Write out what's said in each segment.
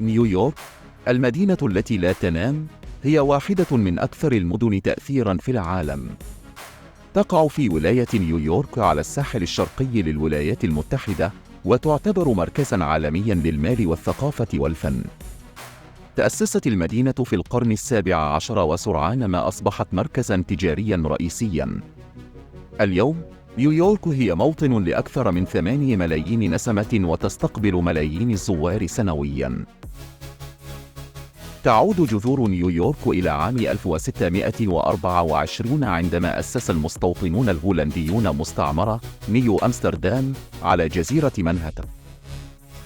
نيويورك، المدينة التي لا تنام، هي واحدة من أكثر المدن تأثيراً في العالم. تقع في ولاية نيويورك على الساحل الشرقي للولايات المتحدة، وتعتبر مركزاً عالمياً للمال والثقافة والفن. تأسست المدينة في القرن ال17 وسرعان ما أصبحت مركزاً تجارياً رئيسياً. اليوم نيويورك هي موطن لأكثر من 8 ملايين نسمة وتستقبل ملايين الزوار سنوياً. تعود جذور نيويورك إلى عام 1624 عندما أسس المستوطنون الهولنديون مستعمرة نيو أمستردام على جزيرة مذهلة.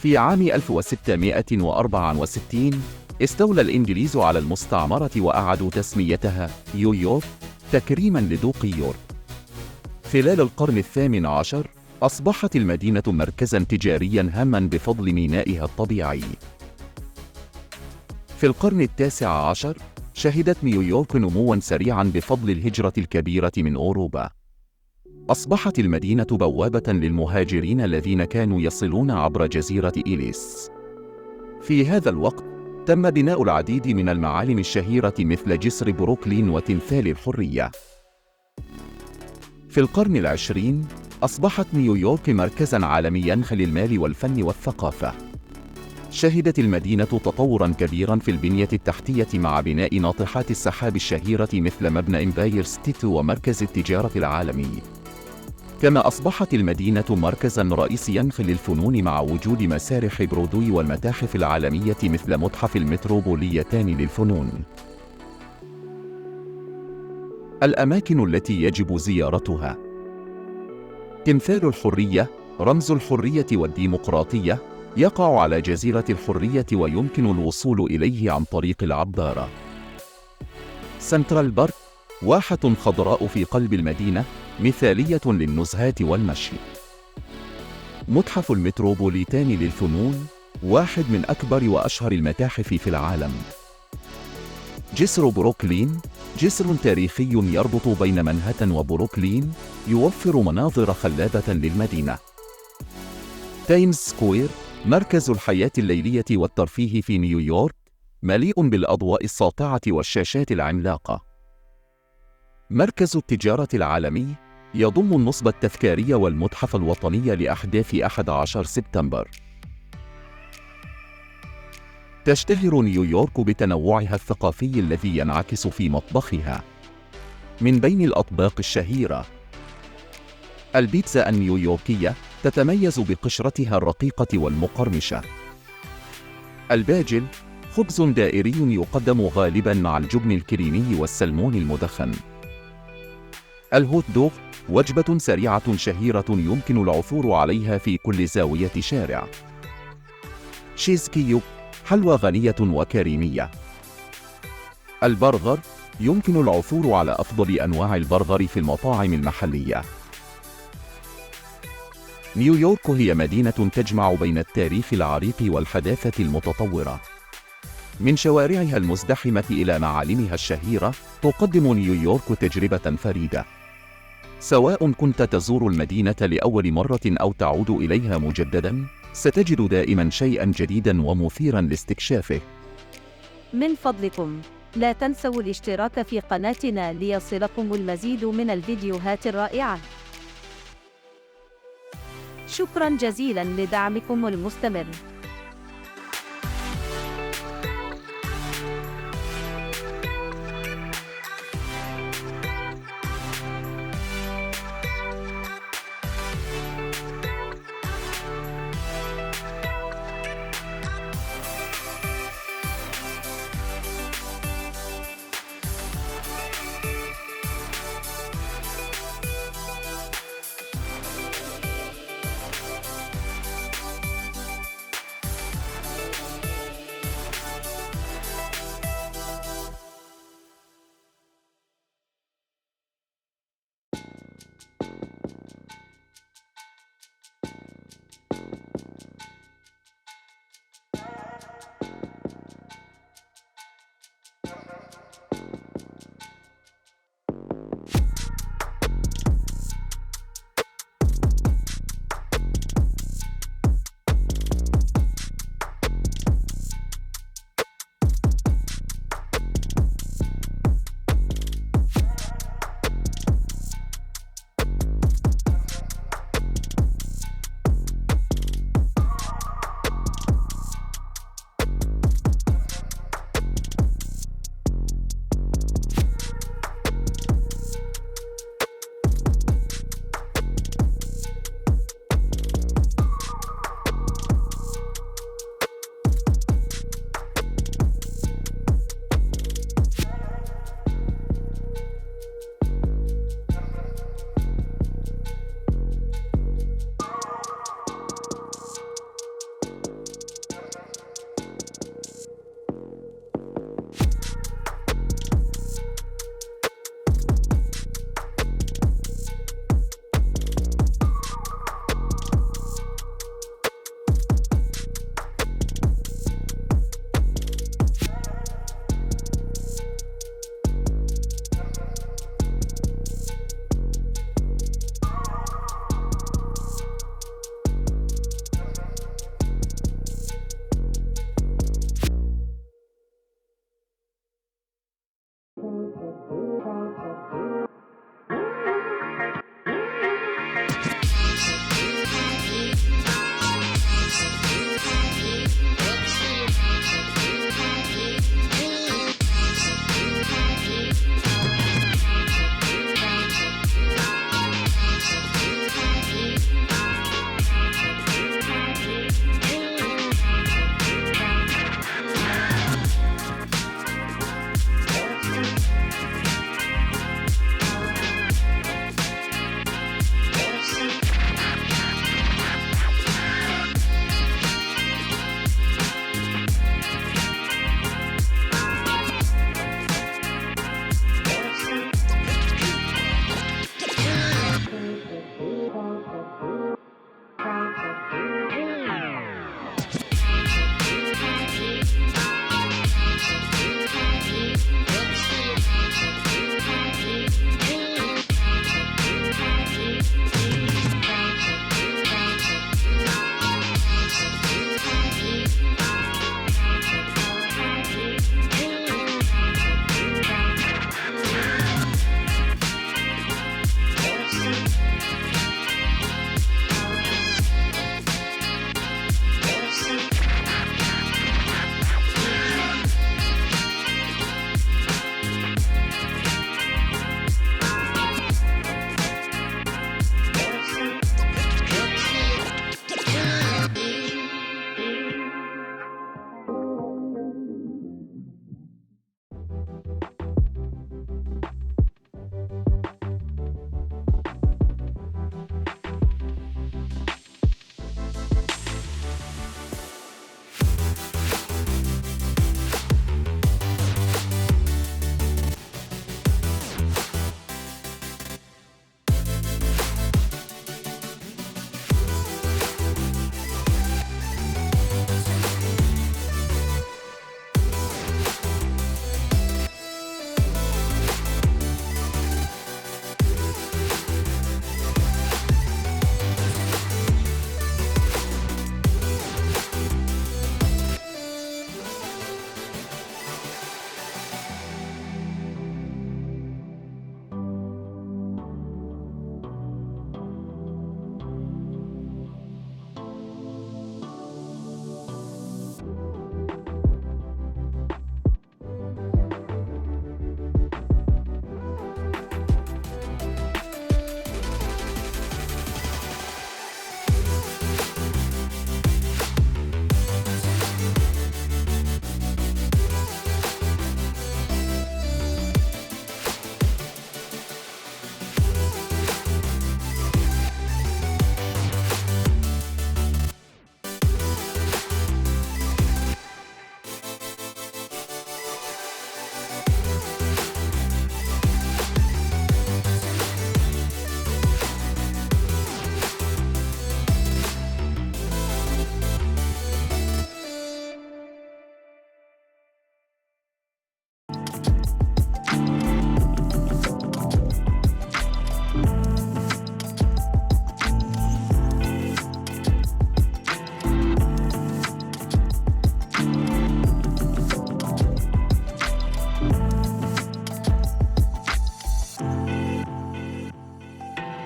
في عام 1664 استولى الإنجليز على المستعمرة وأعادوا تسميتها نيويورك تكريماً لدوق يورك. خلال القرن الثامن عشر أصبحت المدينة مركزاً تجارياً هاماً بفضل مينائها الطبيعي. في القرن التاسع عشر شهدت نيويورك نمواً سريعاً بفضل الهجرة الكبيرة من أوروبا. أصبحت المدينة بوابة للمهاجرين الذين كانوا يصلون عبر جزيرة إليس. في هذا الوقت تم بناء العديد من المعالم الشهيرة مثل جسر بروكلين وتمثال الحرية. في القرن العشرين أصبحت نيويورك مركزاً عالمياً للمال والفن والثقافة. شهدت المدينة تطوراً كبيراً في البنية التحتية مع بناء ناطحات السحاب الشهيرة مثل مبنى إمباير ستيت ومركز التجارة العالمي. كما أصبحت المدينة مركزاً رئيسياً للفنون مع وجود مسارح برودوي والمتاحف العالمية مثل متحف المتروبوليتان للفنون. الأماكن التي يجب زيارتها: تمثال الحرية رمز الحرية والديمقراطية، يقع على جزيرة الحرية ويمكن الوصول إليه عن طريق العبارة. سنترال بارك، واحة خضراء في قلب المدينة مثالية للنزهات والمشي. متحف المتروبوليتان للفنون، واحد من أكبر وأشهر المتاحف في العالم. جسر بروكلين، جسر تاريخي يربط بين منهاتن وبروكلين، يوفر مناظر خلابة للمدينة. تايمز سكوير، مركز الحياة الليلية والترفيه في نيويورك، مليء بالأضواء الساطعة والشاشات العملاقة. مركز التجارة العالمي، يضم النصب التذكاري والمتحف الوطني لأحداث 11 سبتمبر. تشتهر نيويورك بتنوعها الثقافي الذي ينعكس في مطبخها. من بين الأطباق الشهيرة: البيتزا النيويوركية، تتميز بقشرتها الرقيقة والمقرمشة. الباجل، خبز دائري يقدم غالباً مع الجبن الكريمي والسلمون المدخن. الهوت دوغ، وجبة سريعة شهيرة يمكن العثور عليها في كل زاوية شارع. شيز كيوب، حلوى غنية وكريمية. البرغر، يمكن العثور على أفضل أنواع البرغر في المطاعم المحلية. نيويورك هي مدينة تجمع بين التاريخ العريق والحداثة المتطورة. من شوارعها المزدحمة إلى معالمها الشهيرة، تقدم نيويورك تجربة فريدة. سواء كنت تزور المدينة لأول مرة أو تعود إليها مجدداً، ستجد دائماً شيئاً جديداً ومثيراً لاستكشافه. من فضلكم لا تنسوا الاشتراك في قناتنا ليصلكم المزيد من الفيديوهات الرائعة. شكراً جزيلاً لدعمكم المستمر.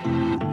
العالم.